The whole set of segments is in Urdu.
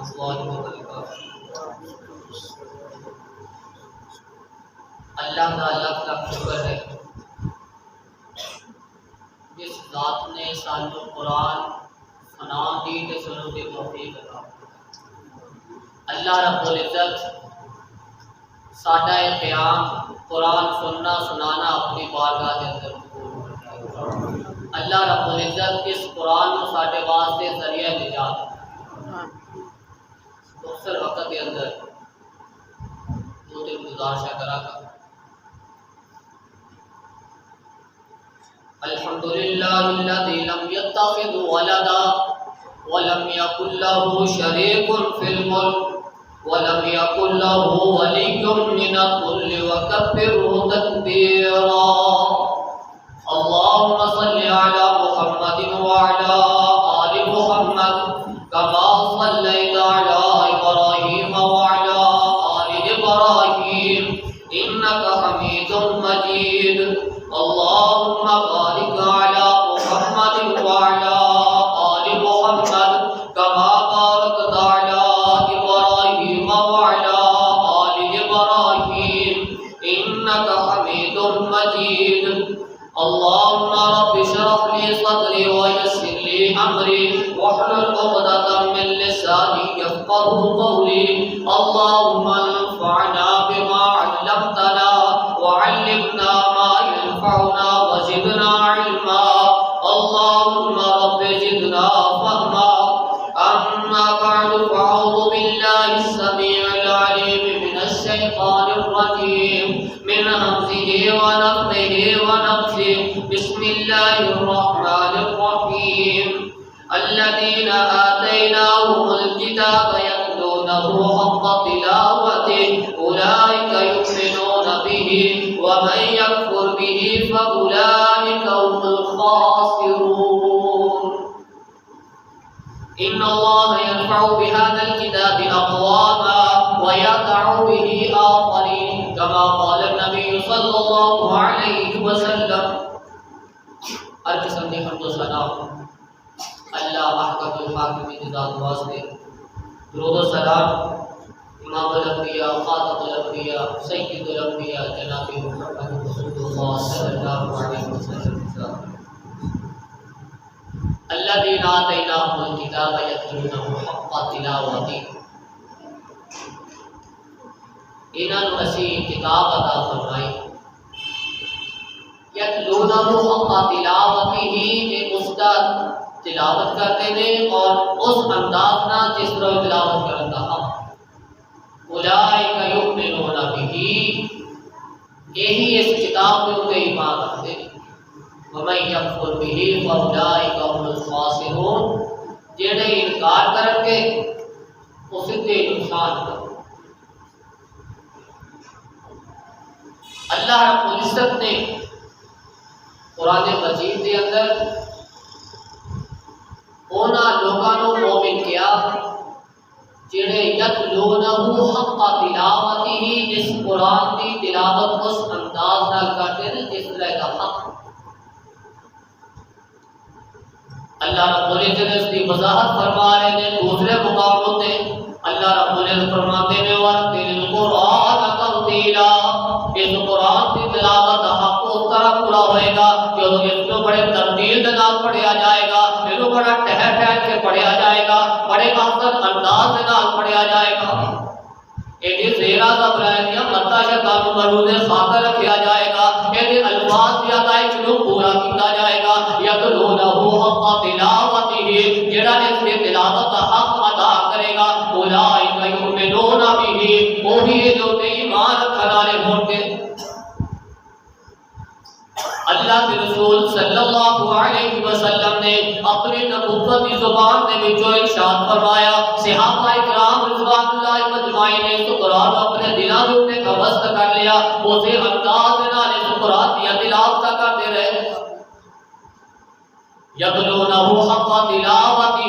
اللہ وبرکاتہ۔ اللہ کا لاکھ لاکھ شکر ہے جس ذات نے سانو قرآن سنا دی تے سنو دی توفیق عطا فرمائی۔ اللہ رب العزت ساڈا قیام قرآن سننا سنانا اپنی بارگاہ کے اندر قبول فرمائے۔ اللہ رب العزت اس قرآن کو ساڈے واسطے ذریعہ نجات مختصر وقت کے اندر دو تین گزارشیں کرا گا۔ الحمدللہ الذی لم یتخذ ولدا ولم یکن له شریک فی الملک ولم یکن له ولی من الذل وکبرہ تکبیرا۔ اللهم صل على محمد وعلى آل محمد كما صليت على إبراهيم وعلى آل إبراهيم إنك حميد مجيد۔ اللهم بارك على محمد وعلى آل محمد كما باركت على إبراهيم وعلى آل إبراهيم إنك حميد مجيد۔ اللهم رب اشرح لي صدري ويسر لي امري واحلل عقدة من لساني يفقهوا قولي۔ اللهم انفعنا بما علمتنا وعلمنا ما ينفعنا وزدنا علما۔ اللهم رب زدنا فهما۔ اما بعد فاعوذ بالله السميع العليم من الشيطان الرجيم من همزه ونفخه ونفثه۔ بسم الله الرحمن الرحيم۔ الذين آتيناهم الكتاب يتلونه حق تلاوته أولئك يؤمنون به ومن يكفر به فأولئك هم الخاسرون۔ إن الله يرفع بهذا الكتاب أقواما ويضع به آخرين كما قال النبي صلى الله عليه وسلم۔ ہر قسم کی حمد و ثنا اللہ احکم الحاکمین ذات واسطے، درود و سلام امام الانبیاء خاتم الانبیاء سید الانبیاء جناب محمد رسول اللہ صلی اللہ علیہ وسلم۔ الذین آتیناہم الکتاب یتلونہ حق تلاوتہ، انہاں نوں اسی کتاب عطا فرمائی، یتلونہ حق تلاوتہ، کہ اس کا تلاوت کرتے ہیں اور اس انداز نہ جس طرح تلاوت کرن دا حق۔ اولئک یؤمنون بہ، یہی اس کتاب کے اوپر ایمان رکھتے ہیں۔ ومن یکفر بہ فاولئک هم الخاسرون، جڑے انکار کرن گے وہ سیدھے نقصان کریں۔ اللہ رب العزت نے قرآن مجید کے اندر اونا لوگاں نوں مومن کیا جڑے یتلونہ حق تلاوتہ، اس قرآن کی تلاوت اس انداز نال کرتے ہیں جس طرح کا حق۔ اللہ رب العزت اس کی وضاحت فرما رہے ہیں دوسرے مقاموں تے۔ اللہ رب العزت فرماتے ہیں وَرَتِّلِ الْقُرْآنَ تَرْتِيلًا، اس قرآن کی تلاوت حق اس طرح پورا ہوئے گا کہ اس کو بڑے ترتیل کے نال پڑھیا جائے گا، اس کو بڑا ٹہر ٹہر کے پڑھیا جائے گا، بڑے احسن انداز کے نال پڑھیا جائے گا۔ ایڈی زیرہ زبر ہے متا شیطان مروز خاطر رکھیا جائے گا، ایڈی الفاظ کی ادائش کو پورا کیا جائے گا۔ یتلونہ حق تلاوتہ، جڑا اس کی تلاوت حق ادا کرے گا، اولئک یؤمنون بہ، وہی جو ایمان رکھنے والے ہوں گے۔ اللہ کے رسول صلی اللہ علیہ وسلم نے اپنی نبوت کی زبان کے وچوں ارشاد فرمایا، صحابہ کرام رضوان اللہ مجمعین نے اس قرآن اپنے دلوں کے اوپر قبض کر لیا، اسی انداز نال اس قرآن کی تلاوت کرتے رہے۔ یتلونہ حق تلاوتہ،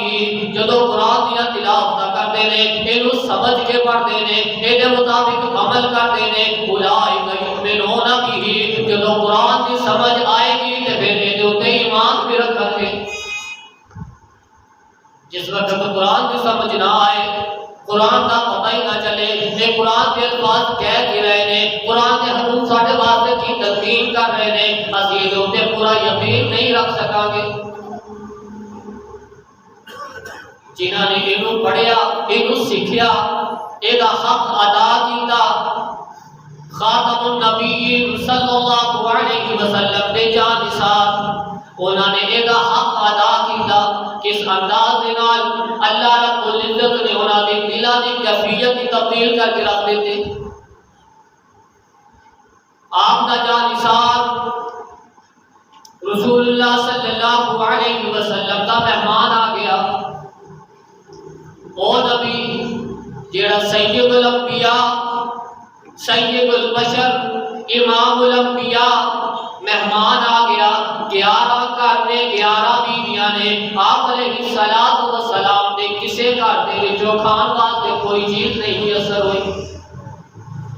جدو قرآن کی تلاوت کرتے ہیں اینو سمجھ کے پڑھتے ہیں، اے مطابق عمل کرتے ہیں، اولئک یؤمنون بہ، جدو قرآن کی سمجھ آئے گی تو پھر یہ ایمان بھی رکھیں گے۔ جس وقت قرآن کی سمجھ نہ آئے قرآن کا پتہ ہی نہ چلے کہ قرآن کے الفاظ کہہ کے رہے نے، قرآن کے حروف ساڈے واسطے کی تلقین کر رہے نے، اسی تے پورا یقین نہیں رکھ سکاں گے۔ جنہاں نے اینو پڑھیا، اینو سیکھیا، ایدا حق ادا کیتا، خاتم النبیین صلی اللہ علیہ وسلم دے جان نثار، انہاں نے ایدا حق ادا کیتا۔ کس انداز دے نال اللہ رب العزت نے انہاں دے دلاں دی کیفیت کی تبدیل کر کے رکھ دیتے۔ آپ کا جان نثار رسول اللہ صلی اللہ علیہ وسلم کا مہمان آ گیا، او نبی جیڑا سید الانبیاء، سید البشر، امام الانبیاء مہمان آ گیا۔ 11 گھر نے 11 بیویاں نے آپ علیہ الصلوۃ والسلام دے کسے گھر دے وچوں کھان واسطے کوئی چیز نہیں میسر ہوئی۔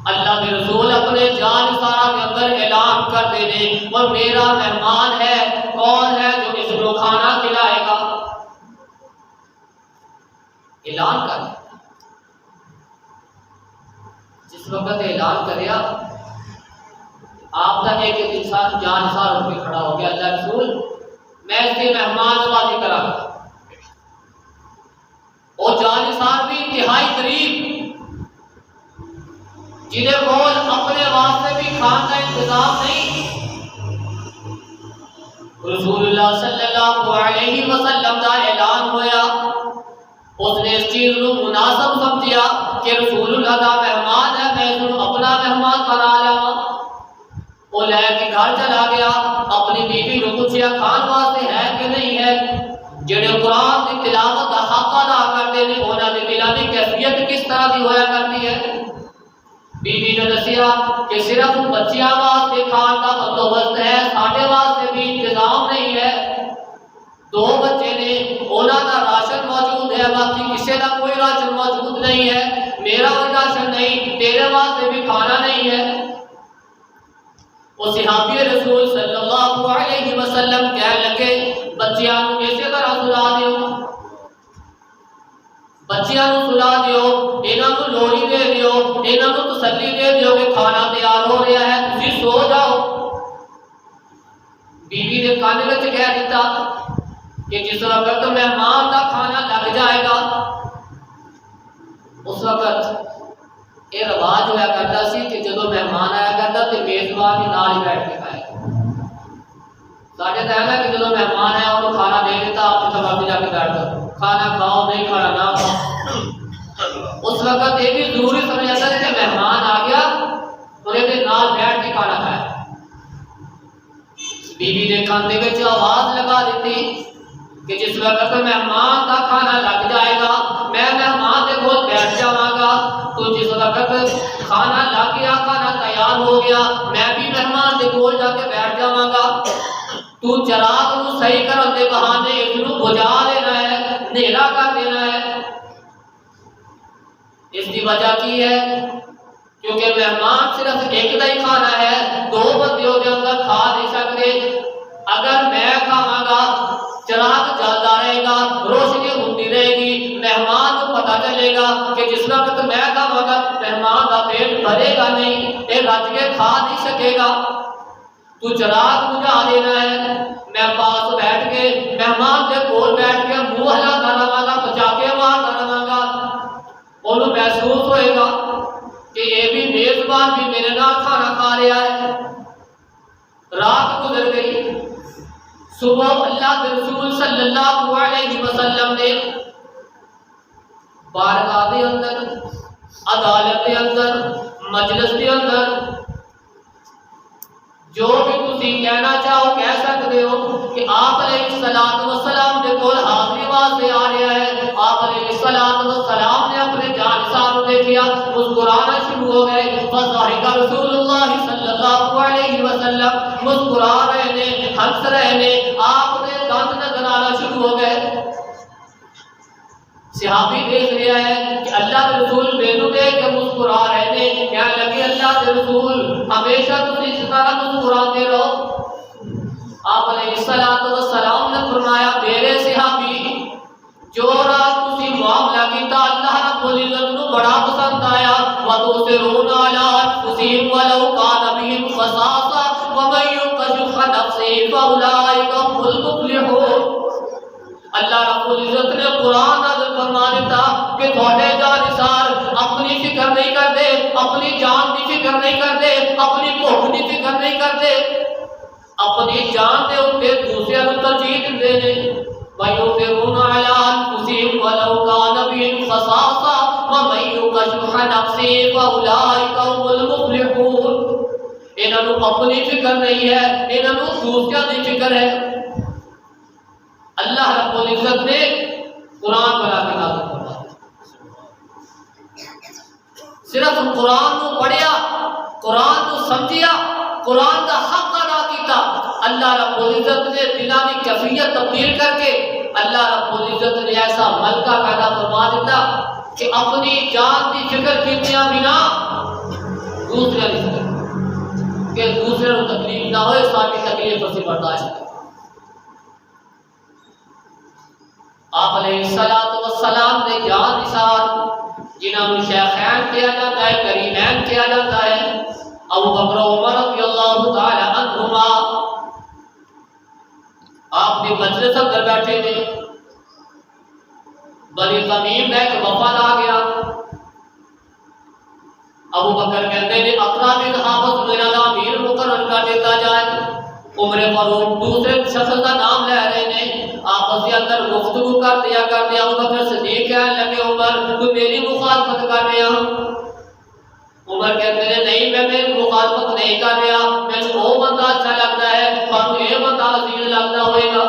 اللہ کے رسول اپنے جان سارا کے اندر اعلان کر دے نے، اور میرا مہمان ہے، کون ہے جو اس کو کھانا کھلائے گا؟ اعلان کر دیا۔ جس وقت اعلان کریا آپ کا ایک انسان جان سار اٹھ کے کھڑا ہو گیا، اللہ رسول میں اس کے مہمان نوازی کرا گا۔ اور جان سار بھی انتہائی قریب، جنہیں کول اپنے واسطے بھی کھان کا انتظام نہیں۔ رسول اللہ صلی اللہ علیہ وسلم کا اعلان ہویا، اس نے اس چیز کو مناسب سمجھیا کہ رسول اللہ کا مہمان ہے، میں اس کو اپنا مہمان بنا لیا۔ وہ لے کے گھر چلا گیا، اپنی بیوی کو پوچھیا کھان واسطے ہے کہ نہیں ہے۔ جڑے قرآن کی تلاوت کا حق ادا کرتے ہیں انہاں دے دلاں دی کیفیت کس طرح دی ہویا کرتی ہے؟ بیوی نے دسیا کہ صرف بچیاں واسطے کھان کا بندوبست ہے، ساڈے واسطے بھی انتظام نہیں ہے۔ 2 بچے نے، انہاں دا راشن موجود ہے، باقی کسی کا کوئی راشن موجود نہیں ہے، میرا کوئی راشن نہیں، تیرے واسطے بھی کھانا نہیں ہے۔ وہ صحابی رسول صلی اللہ علیہ وسلم کہنے لگے بچیاں کو کیسے طرح سلا دیو، بچیاں کو سلا دیو، انہاں کو لوڑی دے دیو، انہاں کو تسلی دے دیو کہ کھانا تیار ہو رہا ہے، تسی سو جاؤ۔ بیوی نے کان وچ کہہ دیتا کہ جس وقت مہمان کا کھانا لگ جائے گا، اس وقت یہ رواج ہوا کرتا سی کہ جدو مہمان آیا کرتا تو میزبان کے نال ہی بیٹھ کے کھائے۔ ساڈے تو ہے کہ جدو مہمان آیا انہوں کھانا دے دیتا، آپ جتنا مرضی جا کے بیٹھ جاؤ، کھانا کھاؤ نہیں کھانا نہ کھاؤ۔ اس وقت یہ بھی ضروری سمجھا تھا کہ مہمان آ گیا انہیں کے نال بیٹھ کے کھانا کھایا۔ بیوی نے کھانے میں آواز لگا دیتی کہ جس وقت مہمان کا کھانا لگ جائے گا میں مہمان کے کول بیٹھ جاواں گا، تو جس وقت کھانا لگ گیا، کھانا تیار ہو گیا، میں بھی مہمان کے کول جا کے بیٹھ جاواں گا، تو چراغ کو صحیح کرن دے بہانے اس کو بجھا دینا ہے، اندھیرا کر دینا ہے۔ اس کی وجہ کی ہے کیونکہ مہمان صرف ایک دا ہی کھانا ہے، 2 بندیوں کے اندر کھا نہیں سکتے۔ اگر میں کھاواں گا چراغ جلتا رہے گا، روشنی ہوتی رہے گی، مہمان کو پتہ چلے گا کہ جس وقت میں کھاواں گا مہمان کا پیٹ بھرے گا نہیں، یہ رج کے کھا نہیں سکے گا۔ تو چراغ بجھا دینا ہے، میں پاس بیٹھ کے مہمان کے کول بیٹھ کے منہ ہلاتا رہاں گا، پچاکے مارتا رہاں گا، انہوں محسوس ہوئے گا کہ یہ بھی میزبان بھی میرے نال کھانا کھا رہا ہے۔ رات گزر گئی، صبح اللہ کے رسول صلی اللہ علیہ وسلم نے بارگاہ کے اندر، عدالت کے اندر، مجلس کے اندر جو بھی تسی کہنا چاہو کہہ سکتے ہو کہ آپ علیہ الصلوۃ والسلام کے کول حاضری واسطے آ رہا ہے۔ آپ علیہ الصلوۃ والسلام نے اپنے جانسار کو دیکھا، مسکرانا شروع ہو گئے، فضحک رسول اللہ صلی اللہ علیہ وسلم، مسکرا رہے نے، ہنس رہے نے، آپ نے دانت نظر آنا شروع ہو گئے۔ صحابی دیکھ رہا ہے کہ اللہ کے رسول مینوں دیکھ کے مسکرا رہے نے، کہنے لگے اللہ کے رسول ہمیشہ تم اس طرح مسکراتے رہو۔ آپ علیہ الصلوۃ والسلام نے فرمایا میرے صحابی جو رات تسی معاملہ کیتا اللہ رب العزت فرمایا وَتُؤْثِرُونَ عَلَىٰ أَنفُسِكُمْ وَلَوْ كَانَ بِهِمْ خَصَاصَةٌ وَمَن يُوقَ شُحَّ نَفْسِهِ فَأُولَٰئِكَ هُمُ الْمُفْلِحُونَ۔ اللہ رب العزت نے قرآن نازل فرما دیتا کہ تھوڑے جانثار اپنی فکر نہیں کرتے، اپنی جان کی فکر نہیں کرتے، اپنی بھوک کی فکر نہیں کرتے، اپنی جان دے اوپر دوسرے کو ترجیح دیندے نے۔ وَيُؤْثِرُونَ عَلَىٰ أَنفُسِهِمْ وَلَوْ كَانَ بِهِمْ خَصَاصَةٌ وَمَن يُوقَ شُحَّ نَفْسِهِ فَأُولَٰئِكَ هُمُ الْمُفْلِحُونَ۔ انہاں نوں اپنی فکر نہیں ہے، انہاں نوں دوسرے کی فکر ہے۔ اللہ رب العزت نے قرآن بنا کے نازل فرمایا، صرف قرآن کو پڑھیا، قرآن کو سمجھیا، قرآن کا حق ادا کیتا، اللہ رب العزت نے دلوں کی کیفیت تبدیل کر کے اللہ رب العزت نے ایسا ملکہ پیدا فرما دیتا کہ اپنی جان کی فکر کیتیا بنا دوسرے کی فکر کہ دوسرے کو تکلیف نہ ہوئے، ساری تکلیف سے برداشت کرے۔ آپ علیہ السلام نے جان نثار جنہوں نے شیخین کیا جاتا ہے، کریمین کیا جاتا ہے، ابو بکر و عمر رضی اللہ تعالی عنہما، آپ نے مجلس اندر بیٹھے تھے، بنی تمیم میں ایک وفد آ گیا، ابو بکر کہتے ہیں اقرا بن حابس میرا امیر مقرر کر دیتا جائے، عمر فاروق دوسرے شخص کا نام لے رہے ہیں، آپس کے اندر گفتگو کر دیا ابو بکر صدیق کہنے لگے عمر تو میری مخالفت کر رہے ہیں؟ عمر کہتے ہیں نہیں میں میری مخالفت نہیں کر رہا، مجھے وہ بندہ اچھا لگتا ہے، تھانوں یہ بندہ عزیز لگتا ہوئے گا،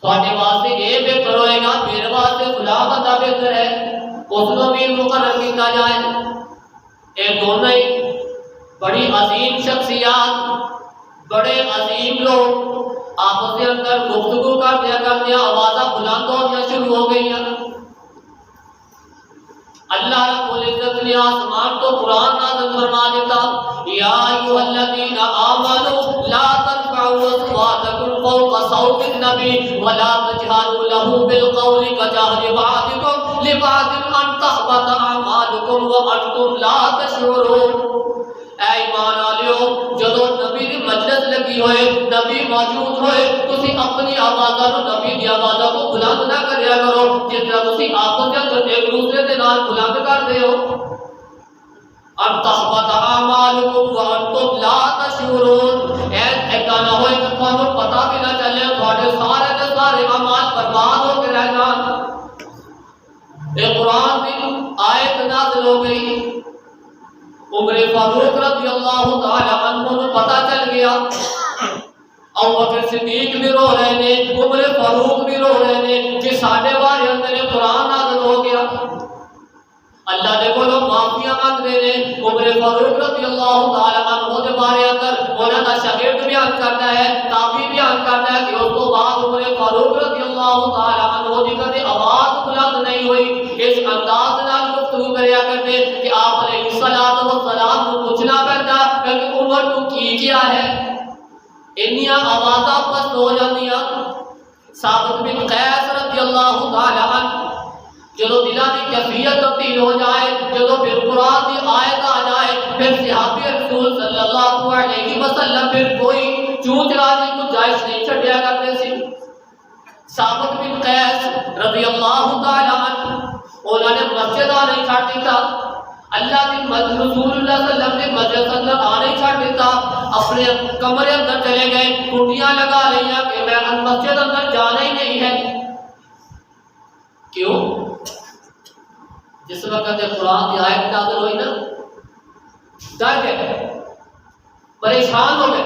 تھوڑے واسطے یہ بہتر ہوئے گا، میرے واسطے فلاں بندہ بہتر ہے، اس کو بھی مقرر کیا جائے۔ یہ دونوں ہی بڑی عظیم شخصیات، بڑے عظیم لوگ آپس کے اندر گفتگو کرتے آوازیں بلند ہونا شروع ہو گئی ہیں۔ اللہ رب العزت نے آسمان تو قرآن نازل فرما دیتا، یا ایھا الذین آمنوا لا ترفعوا اصواتکم فوق صوت النبی ولا تجهروا له بالقول كجهر بعضکم لبعض ان تحبط اعمالکم وانتم لا تشعرون۔ اے ایمان والو، جدو نبی دی مجلس لگی ہوئے، نبی موجود ہوئے، تسی اپنی آوازاں نوں نبی دی آوازاں کو بلند نہ کریا کرو جس طرح تسی آپس دے اندر ایک دوسرے دے نال بلند کردے ہو۔ ان تحبط اعمالکم وانتم لا تشعرون، ایسا نہ ہوئے کہ تھانوں پتہ بھی نہ چلے تھوڑے سارے دے سارے اعمال برباد ہو کے رہ جان۔ یہ قرآن کی آیت نازل ہو گئی، عمر فاروق رضی اللہ تعالی عنہ کو پتہ چل گیا، ابو بکر صدیق بھی رو رہے ہیں، عمر فاروق بھی رو رہے ہیں کہ ساڈے بارے اندر قرآن نازل ہو گیا، اللہ دے کولوں معافیاں مانگ رہے ہیں۔ عمر فاروق رضی اللہ تعالی عنہ دے بارے اندر انہاں دا شاگرد بیان کرتا ہے، تابعی بیان کرتا ہے کہ اس تو بعد عمر فاروق رضی اللہ تعالی عنہ دی کدی آواز بلند نہیں ہوئی، اس انداز نال گفتگو کریا کرتے کہ آپ علیہ السلام کو پوچھنا پڑتا کہ عمر تو کی کیا ہے، انیاں آوازاں پست ہو جاندیاں۔ ثابت بن قیس رضی اللہ تعالی عنہ جدو دلوں کی کیفیت تبدیل ہو جائے، جدو پھر قرآن کی آیت آ جائے، پھر صحابی رسول صلی اللہ علیہ وسلم پھر کوئی چون چرا کی گنجائش نہیں چھڈیا کرتے سی۔ ثابت بن قیس رضی اللہ تعالی عنہ انہوں نے مسجد نہیں چھڈ دیتا، اللہ کی رسول اللہ صلی اللہ علیہ وسلم نے مسجد اندر آنے چھڈ دیتا، اپنے کمرے اندر چلے گئے، کنڈیاں لگا لیا کہ میں مسجد اندر جانا ہی نہیں ہے۔ کیوں؟ جس وقت قرآن کی آیت نازل ہوئی نا، ڈر گئے، پریشان ہو گئے،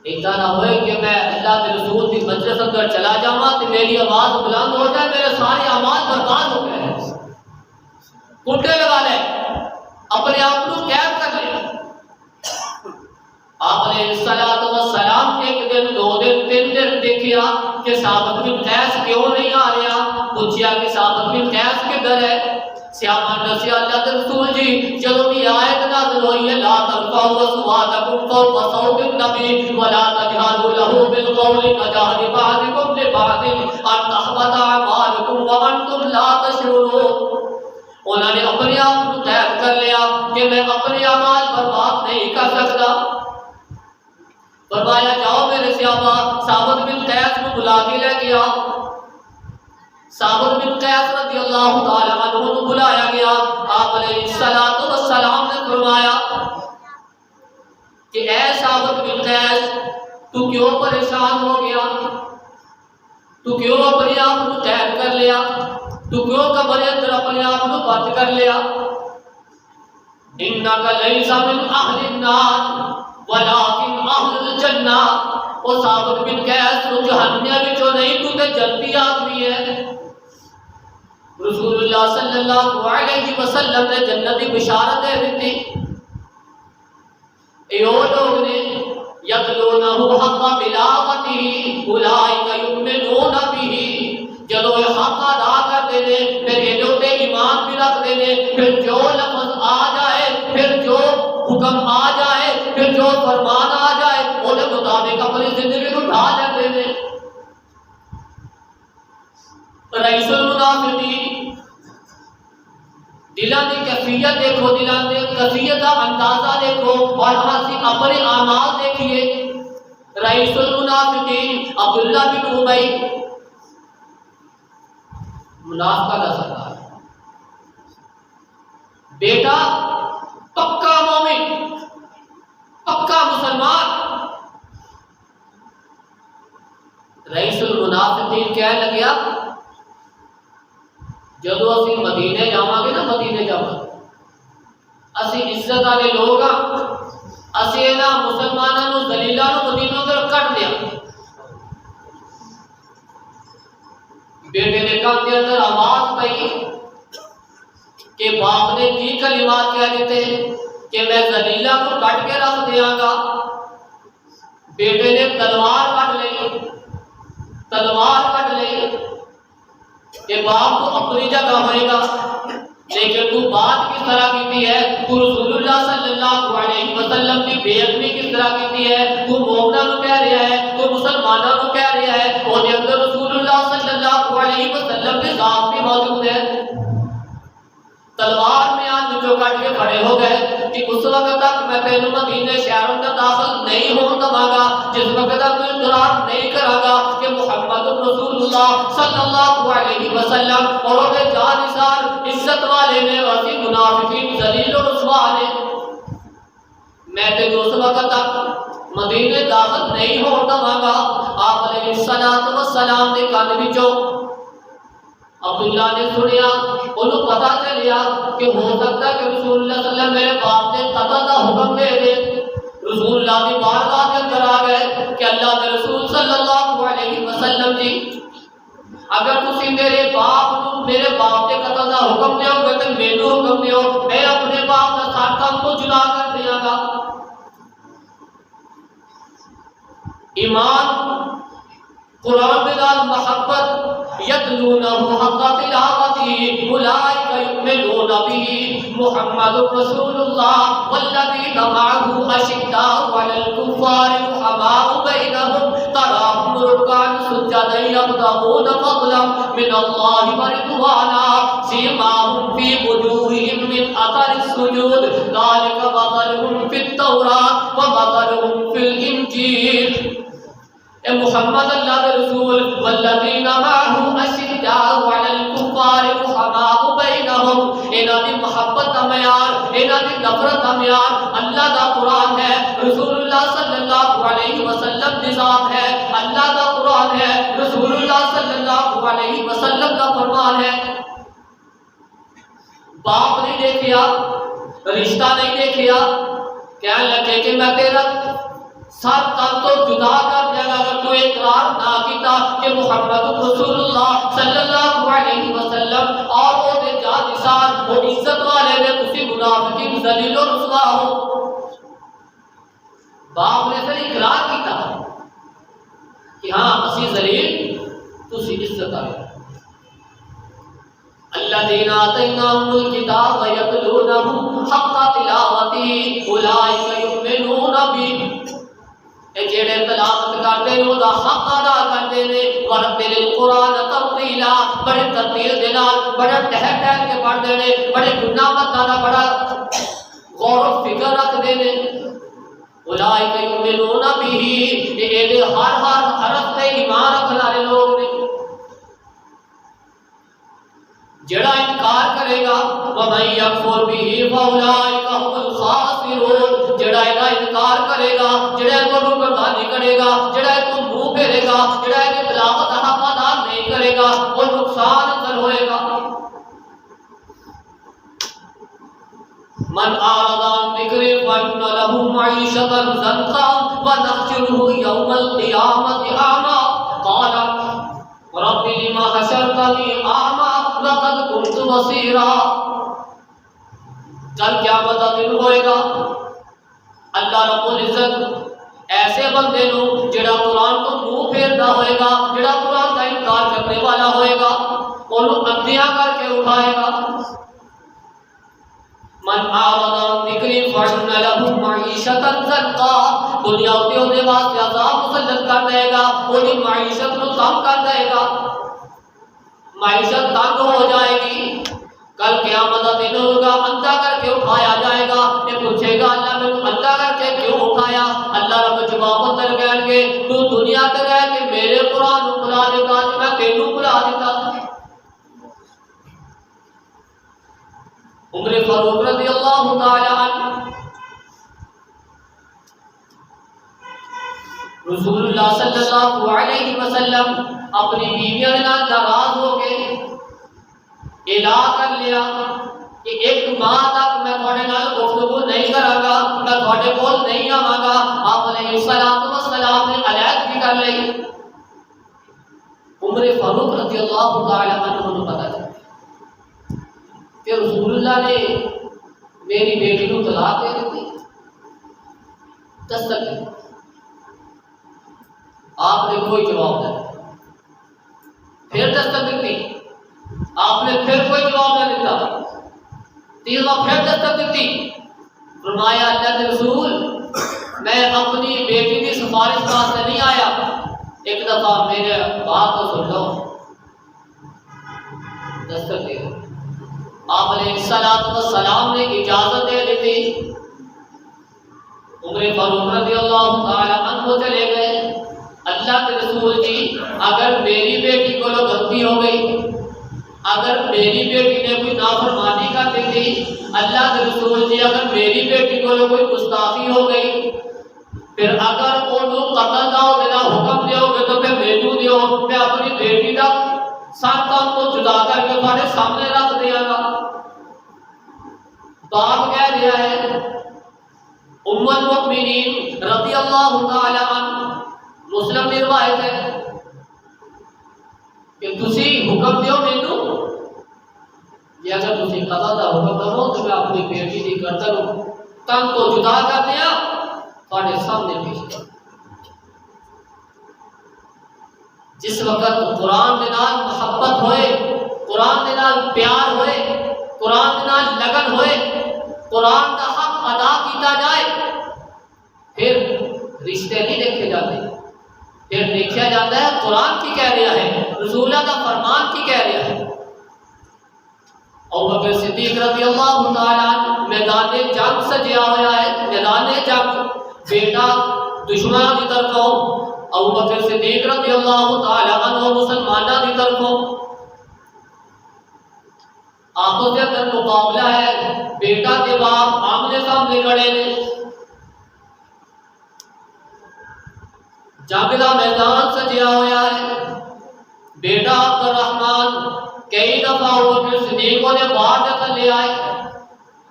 ایسا نہ ہوئے کہ میں اللہ کے رسول کی مجلس اندر چلا جاؤں تو میری آواز بلند ہو جائے، میرے سارے اعمال برباد ہو گئے، کنڈے لگا لے، اپنے آپ کو قید کر لے۔ آپ علیہ السلام ایک دن، دو دن، تین دن دیکھیا کہ ثابت بن قیس کیوں نہیں آ رہا، پوچھیا کہ ثابت بن قیس کدھر ہے؟ صحابہ نے دسیا اللہ کے رسول جی جدوں بھی آیت نازل ہوئی ہے لا ترفعوا اصواتکم فوق صوت النبی ولا تجهروا له بالقول كجهر بعضكم لبعض ان تحبط اعمالكم وانتم لا تشعرون. انہوں نے اپنے آپ کو قید کر لیا کہ میں اپنے اعمال برباد نہیں کر سکتا. فرمایا جاؤ میرے صحابہ ثابت بن قیس کو بلا کے لے کے آؤ. ثابت بن قیس رضی اللہ تعالی عنہ کو بلایا گیا. آپ علیہ الصلوۃ والسلام نے فرمایا کہ اے ثابت بن قیس تو کیوں پریشان ہو گیا, تو کیوں اپنے آپ کو قید کر لیا, تو کیوں قبر اندر اپنے آپ کو بند کر لیا. انک لیس من اہل النار ولکن اہل الجنہ. او ثابت بن قیس تو جہنم وچوں نہیں تو تے جنتی آدمی ہے. رسول اللہ صلی اللہ علیہ وسلم نے جنت کی بشارت دے دیتی. ایو لوگ نے یتلونہ حق تلاوتہ اولئک یؤمنون بہ. جدو یہ حق ادا کرتے ہیں پھر یہ جو ایمان بھی رکھتے ہیں, پھر جو لفظ آ جائے, پھر جو حکم آ جائے, پھر جو فرمان آ جائے وہ مطابق اپنی زندگی کو ڈھا لیتے ہیں. رئیس المنافقین دلان کی کیفیت دیکھو, دلان کی کیفیت کا اندازہ دیکھو اور اپنے اعمال دیکھیے. رئیس المنافقین عبداللہ بن ابی منافقہ کا سردار, بیٹا پکا مومن, پکا مسلمان. رئیس المنافقین کہنے لگیا جدو اسی مدینے جاواں گے نا, مدینے جاواں اسی عزت والے لوگ ہاں, اسی انہاں مسلماناں نوں ذلیلاں نوں مدینوں تے کٹ دیا. بیٹے نے کان کے اندر آواز پئی کہ باپ نے کی کلمات کہہ دیتے کہ میں ذلیلہ کو کٹ کے رکھ دیاں گا. بیٹے نے تلوار کٹ لی, تلوار کٹ لی کہ باپ تو اپنی جگہ ہوئے گا, لیکن تو بات کس طرح کی ہے, تو رسول اللہ صلی اللہ علیہ وسلم کی بے ادبی کس طرح کی ہے, تو مومنوں کو کہہ رہا ہے, تو مسلمانوں کو کہہ رہا ہے, اور دے اندر رسول اللہ صلی اللہ علیہ وسلم کی ذات بھی موجود ہے. تلوار میں آج جو کٹ کے کھڑے ہو گئے کہ اس وقت تک میں تینوں مدینے شہروں میں داخل نہیں ہوں دوں گا جس وقت تک میں اقرار نہیں کروں گا کہ محمد رسول اللہ صلی اللہ علیہ وسلم اور وہ جانثار عزت والے نے اور منافقین ذلیل و رسوا نے, میں تینوں اس وقت تک مدینے داخل نہیں ہوں دوں گا. آپ علیہ الصلوۃ والسلام نے کان وچوں عبداللہ نے سنیا, انہوں پتا چلیا کہ ہو سکتا کہ رسول اللہ صلی اللہ علیہ وسلم میرے باپ نے قتل کا حکم دے دے. رسول اللہ کی بارگاہ کے اندر آ گئے کہ اللہ کے رسول صلی اللہ علیہ وسلم جی اگر تسی میرے باپ کے قتل کا حکم دیو گے تو مینوں حکم دیو, میں اپنے باپ کا ساتھ کام کو جدا کر دیاں گا. ایمان قرآن بلال محبت یتلونہ حق تلاوتہ اولئک یؤمنون بہ محمد رسول اللہ والذین معہ اشداء علی الکفار رحماء بینہم تراہم رکعا سجدا یبتغون فضلا من اللہ ورضوانا سیماہم فی وجوہہم من اثر السجود ذلک مثلہم فی التوراۃ ومثلہم فی الانجیل. اے محمد اللہ کے رسول والذین معہ اشداء علی الکفار رحماء بینہم, انہاں دی محبت کا معیار, انہاں دی نفرت کا معیار اللہ دا قرآن ہے, رسول اللہ صلی اللہ علیہ وسلم دی ذات ہے, اللہ دا قرآن ہے, رسول اللہ صلی اللہ علیہ وسلم کا فرمان ہے. باپ نہیں دیکھیا, رشتہ نہیں دیکھیا, کہنے لگے کہ میں تیرا سر تن تو جدا کر دیا گا اگر تو اقرار نہ کیتا کہ محمد رسول اللہ صلی اللہ علیہ وسلم اور وہ دے جانثار وہ عزت والے نے تسی منافقین ذلیل و رسوا ہو. باپ نے پھر اقرار کیتا کہ ہاں اسی ذلیل تسی عزت والے. اللہ والذین آتیناہم الکتاب یتلونہ حق تلاوتہ اولئک یؤمنون بہ، جڑے تلاوت کرتے ہیں وہ حق ادا کرتے ہیں، ورتل القرآن ترتیلا، بڑے ترتیل دے نال بڑے ٹہر ٹہر کے پڑھتے ہیں، بڑے گناہ متاں دا بڑا غور و فکر رکھتے ہیں۔ اولئک یؤمنون بہ، یہ ہر حرف تے ایمان رکھنے والے لوگ نے۔ جڑا انکار کرے گا وَمَن يَكْفُرْ بِهِ فَأُولَٰئِكَ هُمُ الْخَاسِرُونَ، جڑا ادا انکار کرے گا، جڑا کو روکردانی کرے گا، جڑا کو منہ پھیرے گا، جڑا کی تلاوت حق ادا نہیں کرے گا، وہ نقصان اندر ہوئے گا۔ من اعرض عن ذکری فإن له معیشة ضنکا ونحشره یوم القیامة اعمی، قال رب لم حشرتنی اعمی وقد كنت بصیرا۔ کل قیامت کا دن ہوئے گا، اللہ رب العزت ایسے بندے نو جڑا قرآن کو منہ پھیرتا ہوئے گا، جڑا قرآن کا انکار کرنے والا ہوئے گا، انہوں اندھیاں کر کے اٹھائے گا۔ من اعرض عن ذکری فإن له معیشة ضنکا، دنیا کے ہونے واسطے عذاب مسلط کر دے گا، انہی معیشت نو تنگ کر دے گا، معیشت تنگ ہو جائے گی۔ کل قیامت کا دن ہوگا، اندھا کر کے اٹھایا جائے گا، یہ پوچھے گا اللہ میں اندھا کر کے کیوں اٹھایا؟ اللہ رب جواب اندر کہن گے تو دنیا تے رہ کے میرے قرآن کو بلا دیتا، میں تینوں بلا دیتا۔ عمر فاروق رضی اللہ تعالی عنہ رسول اللہ صلی اللہ علیہ وسلم اپنی بیویوں کے نال ناراض ہو کے اعلان کر لیا کہ ایک ماہ تک میں تھوڑے نال گفتگو نہیں کراں گا، میں تھوڑے کول نہیں آواں گا۔ آپ علیہ الصلوۃ والسلام نے علیحدگی کر لی۔ عمر فاروق رضی اللہ تعالی عنہ کو پتہ چلا کہ رسول اللہ نے میری بیٹی کو طلاق دے دی، دستک دی۔ آپ نے کوئی جواب نہیں، پھر دستک دی، آپ نے پھر کوئی جواب نہ دیتا، تیسرا پھر دستک دی۔ فرمایا اللہ کے رسول میں اپنی بیٹی کی سفارش واسطے نہیں آیا، ایک دفعہ میرے بات کو سن لو، دستک دے دو۔ آپ علیہ السلام نے اجازت دے دی تھی۔ عمر فاروق رضی اللہ تعالی عنہ چلے گئے۔ اللہ کے رسول جی اگر میری بیٹی کو غلطی ہو گئی، اگر میری بیٹی نے کوئی نافرمانی کر دی تھی، اللہ کے رسول جی اگر میری بیٹی کو کوئی گستاخی ہو گئی، پھر اگر انہوں قتل نہ ہو دینا حکم دیو گے تو پھر مینوں دیو، میں اپنی بیٹی کا سر کام کو جدا کر کے تمہارے سامنے رکھ دیا گا۔ باپ کہہ دیا ہے ام المؤمنین رضی اللہ تعالی عنہ، مسلم کی روایت ہے کہ تسی حکم دیو مینوں، یہ اگر تسی قضا دا حکم کرو تو میں اپنی بیٹی دی گردن تن تو جدا کر دیا تھوڑے سامنے پیش کر۔ جس وقت قرآن کے نال محبت ہوئے، قرآن کے نال پیار ہوئے، قرآن کے نال لگن ہوئے، قرآن کا حق ادا کیتا جائے، پھر رشتے نہیں دیکھے جاتے، پھر دیکھا جاتا ہے قرآن کی کہہ رہا ہے، رسول اللہ کا فرمان کی کہہ رہا ہے۔ ابوبکر صدیق رضی اللہ تعالی عنہ میدان جنگ سجیا ہوا ہے، میدان جنگ، بیٹا دشمنوں کی طرفوں، ابوبکر صدیق رضی اللہ تعالی عنہ مسلمانوں کی طرفوں، آپس کے اندر مقابلہ ہے، بیٹا کے باپ آمنے سامنے کھڑے نے، جنگ کا میدان سجیا ہوا ہے۔ بیٹا عبد الرحمن کئی دفعہ ابوبکر صدیق نے باہر نکل لے آئے،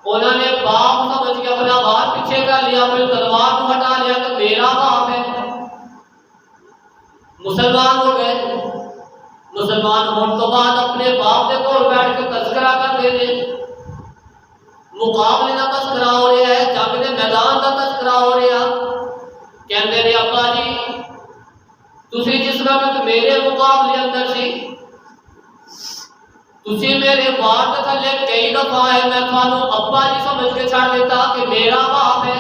انہوں نے باپ سمجھ کے اپنا باہر پیچھے کر لیا، پھر تلوار کو ہٹا لیا کہ میرا باپ ہے۔ مسلمان ہو گئے، مسلمان ہونے تو بعد اپنے باپ کے کول بیٹھ کے تذکرہ کرتے ہیں، مقابلے کا تذکرہ ہو رہا ہے، جنگ کے میدان کا تذکرہ ہو رہا، کہتے ہیں ابا جی تسی جس وقت میرے مقابلے اندر سی تسی میرے وار دے تھلے کئی دفعہ ہے میں تھانوں ابا جی سمجھ کے چھڑ دیتا کہ میرا باپ ہے.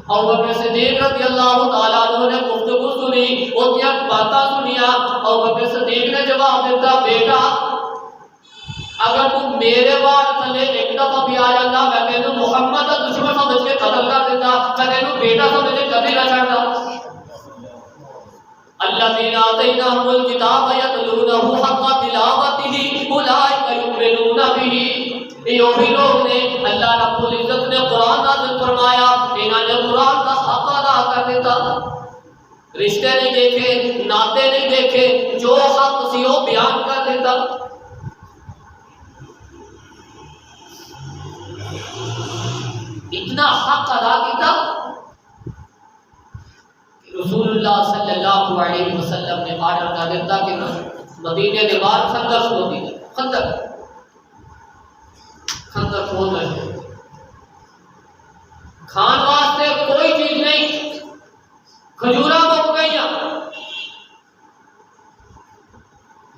ابو بکر صدیق رضی اللہ تعالیٰ عنہ نے گفتگو سنی، وہ کیا باتاں سنیا. ابو بکر صدیق نے جواب دیتا بیٹا اگر تم میرے وار تھلے ایک دفعہ بھی آ جانا میں تینوں محمد کا دشمن سمجھ کے قتل کر دیتا، میں تینوں بیٹا سمجھ کے کبھی نہ چھڑتا. الذين آتيناهم الكتاب يتلونه حق تلاوته أولئك يؤمنون به. یہ وہی لوگ نے اللہ رب العزت نے قرآن نازل فرمایا، انہوں نے قرآن کا حق ادا کر دیتا. رشتے نہیں دیکھے، ناطے نہیں دیکھے، جو حق سی وہ بیان کر دیتا. اتنا حق ادا کیتا رسول اللہ صلی اللہ علیہ وسلم نے آرڈر کر دیتا کہ مدینے کے باہر خندق کھود دی جائے. خندق کھود رہے کھان واسطے کوئی چیز نہیں، کھجورا مک گئی.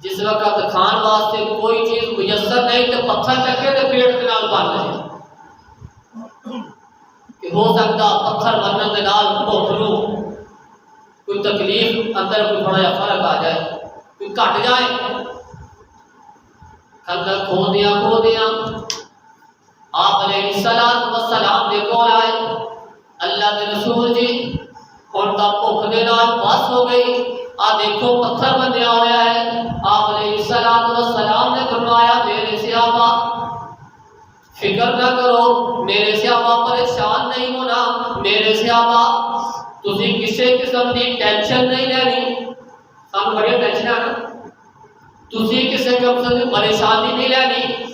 جس وقت کھان واسطے کوئی چیز میسر نہیں تو پتھر چکے تو پیٹ کے نال بن رہے کہ ہو سکتا پتھر بننے کے نال بھوک لوں، کوئی تکلیف اندر کوئی تھوڑا جا فرق آ جائے، کوئی کٹ جائے. خندق کھو دیا آپ علیہ السلام دے کول آئے. اللہ کے رسول جی ہن تا بھوک دے نال بس ہو گئی، آ دیکھو پتھر بنیا ہوا ہے. آپ علیہ السلام نے فرمایا میرے صحابہ فکر نہ کرو، میرے صحابہ پریشان نہیں ہونا، میرے صحابہ تسی کسی قسم کی ٹینشن نہیں لینی. سانو بڑی ٹینشن ہے نا، تسی کسی قسم کی پریشانی نہیں لینی.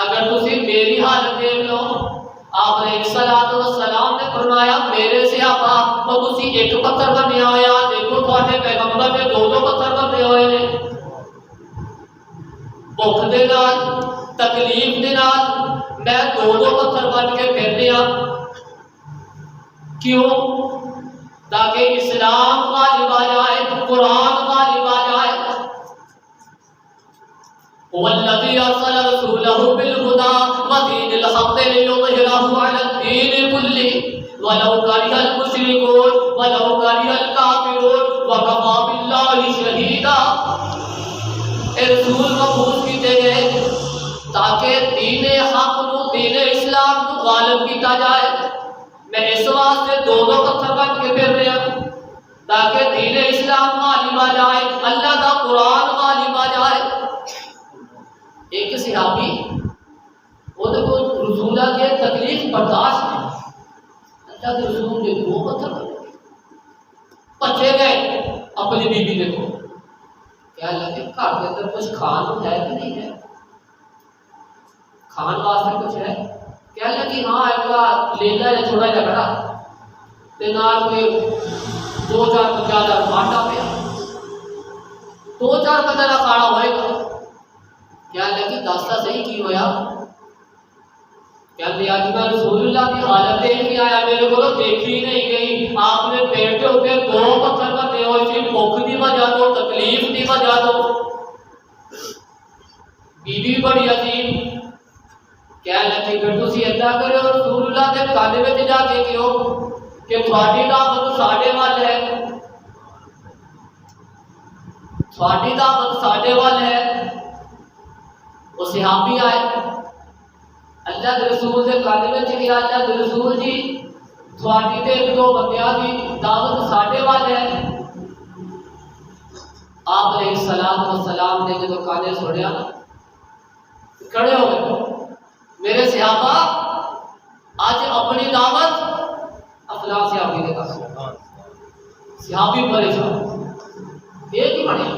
اگر تسی میری حالت دیکھ لو، آپ علیہ السلام نے فرمایا میرے صحابہ تو تسی ایک پتھر بنیا ہوا، دیکھو تھوڑے پیغمبر نے دو پتھر بنے ہوئے نے. بھوک دے نال تکلیف دے نال میں دو پتھر بن کے پھر دیا. کیوں؟ تاکہ اسلام غالب آ جائے، قرآن غالب آ جائے. والذی ارسل رسولہ بالہدی ودین الحق لیظہرہ علی الدین کلہ ولو کرہ المشرکون ولو کرہ الکافرون وکفی باللہ شہیدا. رسول مبعوث کیتے گئے تاکہ دین حق نو، دین اسلام نو غالب کیتا جائے. میں اس واسطے دو پتھر بن کے پھر رہا تاکہ دین اسلام غالب آ جائے، اللہ کا قرآن غالب آ جائے. ایک صحابی وہ دیکھو رسول اللہ کی تکلیف برداشت نہیں، اللہ کے رسول کے دو پتھر بچے گئے. اپنی بیوی دیکھو کیا لگے گھر کے اندر کچھ کھان ہے کہ نہیں ہے، کھان واسطے کچھ ہے. کہنے لگی ہاں ایک لیلا یا چھوڑا جھگڑا تے نال کوئی 2-4 کا آٹا پیا، 2-4 کا کھانا ہوئے گا. کہنے لگی دستا صحیح کی ہویا. کہتے آج میں رسول اللہ کی حالت دیکھ کے آیا، میرے کو دیکھی نہیں گئی. آپ نے پیٹ کے اوپر 2 پتھر بنے ہوئے تھے، بھوک کی وجہ تو، تکلیف کی وجہ تو. بیوی بڑی عظیم کہنے لگی پھر تسی ایسا کرو رسول اللہ کے کانے میں جا کے کہو کہ تھوڑی دعوت ساڈے وال ہے، تھوڑی دعوت ساڈے وال ہے. وہ صحابی آئے اللہ کے رسول کے کانے میں گیا، اللہ کے رسول جی تھوڑی تے 1-2 بندیاں کی دعوت ساڈے وال ہے. آپ علیہ السلام نے جو کانے سنیا کھڑے ہو گئے. میرے صحابہ آج اپنی دعوت افلاح صحابی نے کہا، صحابی پریشان یہ کی بنے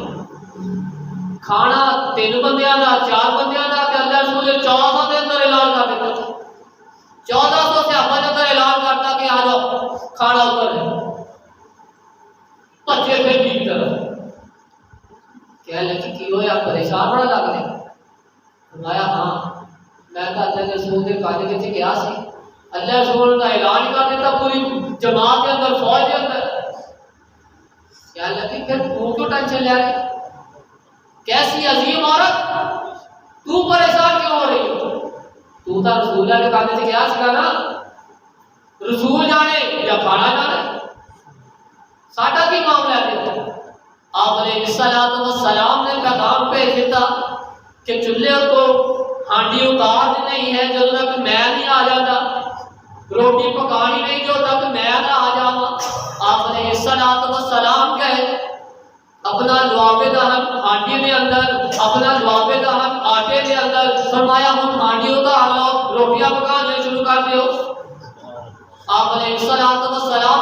کھانا 3 بندیاں دا 4 بندیاں دا کہ اللہ رسول 1400 کے اندر اعلان کر دیتا، 1400 صحابہ کے اندر اعلان کرتا کہ آ جاؤ کھانا اتر ہے. بچے پھر بھی طرف کہنے لگے کی ہویا پریشان بڑا لگ رہے. فرمایا ہاں میں کہا اللہ کے رسول کے کانے کے گیا سی، اللہ رسول کا اعلان کر دیتا پوری جماعت کے اندر، فوج کے اندر. کہنے لگی پھر تو کیوں ٹینشن لے رہے، کیسی عظیم عورت تو پریشان کیوں ہو رہی ہو؟ تو تا رسول اللہ کے کہنے سے کیا سکھا نا، رسول جانے یا کھانا جانے، ساڈا کی معاملہ ہے؟ آپ علیہ السلام نے پیغام بھیج دیتا کہ چولہے کو ہانڈی اتار دی نہیں ہے جب تک میں نہیں آ جاتا، روٹی پکانی نہیں جو تک میں نہ آ جاوا۔ آپ علیہ السلام کہے اپنا لوابے دہن ہانڈی کے اندر، اپنا لوابے دہن آٹے کے اندر، فرمایا ہم ہانڈی اتار لو، روٹیاں پکانے شروع کر دیو۔ آپ علیہ السلام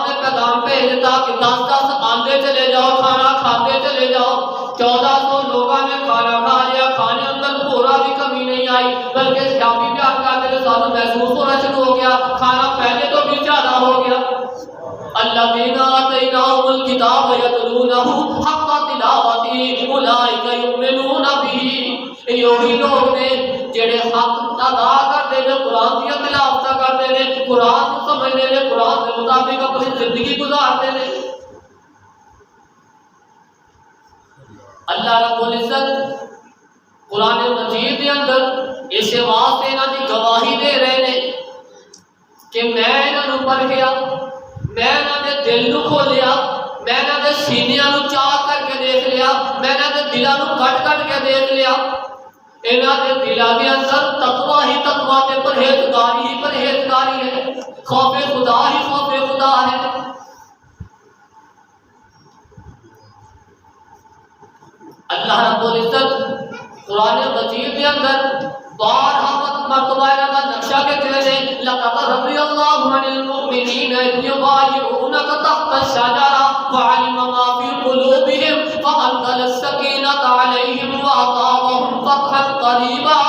نے پیغام بھیج دیتا کہ 10 آندے چلے جاؤ، کھانا کھاتے چلے جاؤ۔ 1400 لوگوں نے کھانا کھا لیا، کھانے اندر تھوڑا بھی کمی نہیں آئی، بلکہ صحابی بیان کرتے تھے سانوں محسوس ہونا شروع ہو گیا کھانا پہلے تو بھی زیادہ ہو گیا۔ الذین آتیناہم الکتاب یتلونہ حق تلاوتہ اولئک یؤمنون بہ، یہ وہی لوگ نے جڑے حق ادا کرتے ہیں، قرآن کی تلاوت کرتے ہیں، قرآن کو سمجھتے ہیں، قرآن کے مطابق اپنی زندگی گزارتے ہیں۔ اللہ رب العزت قرآن مجید کے اندر اس واسطے انہاں دی گواہی دے رہے ہیں کہ میں انہاں نوں پرکھیا، میں انہاں دے دل نوں کھولیا، میں انہاں دے سینیاں نوں چاک کر کے دیکھ لیا، میں انہاں دے دلاں نوں کٹ کٹ کے دیکھ لیا۔ انہاں دے دلاں دے اندر تقوی ہی تقوی تے پرہیزگاری ہی پرہیزگاری ہے، خوف خدا ہی خوف خدا ہے۔ اللہ رب العزت قرآن مجید کے اندر بارہا مرتبہ کا نقشہ کے چلے لقد رضی اللہ عن المؤمنین اذ یبایعونک تحت الشجرہ وعلم ما فی قلوبہم فانزل السکینۃ علیہم واصابہم فتحا قریبا۔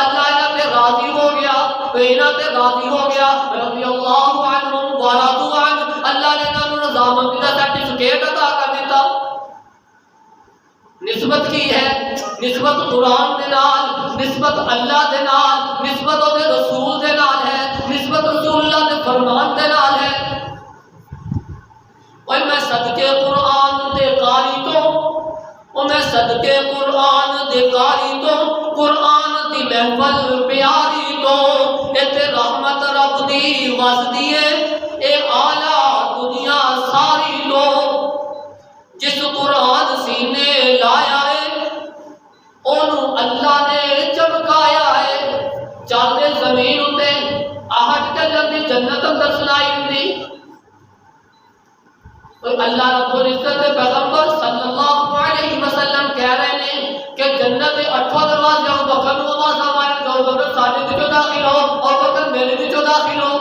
اللہ انہاں پہ راضی ہو گیا، انہاں پہ راضی ہو گیا، رضی اللہ عنہم ورضوا عنہ، اللہ نے انہاں نوں رضامندی کا سرٹیفکیٹ عطا کر دیتا۔ نسبت کی ہے، نسبت قرآن دے نال، نسبت اللہ دے نال، نسبت دے رسول دے نال ہے، نسبت رسول اللہ دے فرمان دے نال ہے۔ اوے میں صدقے قرآن دے قاری تو، او میں صدقے قرآن دے قاری تو، قرآن دی محفل پیاری تو، ایتھے رحمت رب دی وسدی ہے، اے اعلیٰ دنیا ساری لو۔ جس قرآن سینے لایا ہے انہوں اللہ نے چمکایا ہے، چاہتے زمین ہوتے آہٹ چلن دی جنت اندر سنائی ہوندی۔ اللہ رب العزت کے پیغمبر صلی اللہ علیہ وسلم کہہ رہے ہیں کہ جنت کے 8 دروازے ابو بکر نوں آواز مارن، ابو بکر ساڈے وچوں داخل ہو، ابو بکر میرے وچوں داخل ہو۔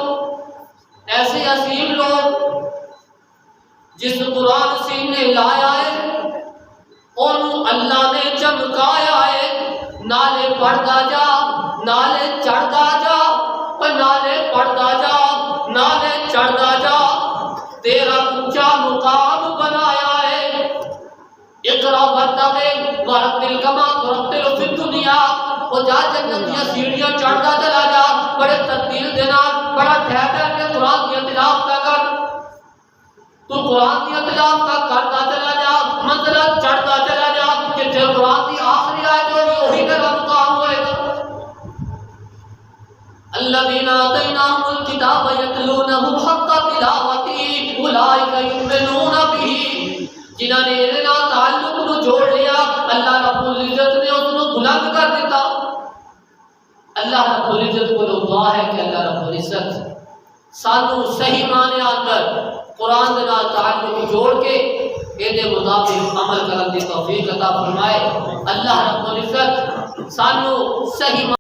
ایسے عظیم لوگ جس قرآن سینے لایا ہے انہوں اللہ نے چمکایا ہے، نالے پڑھتا جا، نالے چڑھتا جا، نالے پڑھتا جا، نالے چڑھتا جا، تیرا اونچا مقام بنایا ہے۔ اقرا ورتقل ورتل کما ترتل فی الدنیا، وہ جا جنت کی سیڑھیاں چڑھتا چلا جا، بڑے ترتیل دے نال، بڑا ٹھہر ٹھہر کے قرآن کی تلاوت کر، تو قرآن کی تلاوت کرتا چلا جا، منزلہ چڑھتا چلا جا، کہ جب قرآن کی آخری آیت ہوگی وہی تیرا مقام ہوئے گا۔ الذین آتیناہم الکتاب یتلونہ حق تلاوتہ اولئک یؤمنون بہ، جنہاں نے اس نال تعلق نو جوڑ لیا اللہ رب العزت نے اس کو بلند کر دیتا۔ اللہ رب العزت کو دعا ہے کہ اللہ رب العزت سانو صحیح معنی اندر قرآن دے نال تعلق جوڑ کے اے مطابق عمل کرنے کی توفیق عطا فرمائے۔ اللہ رب العزت سانو صحیح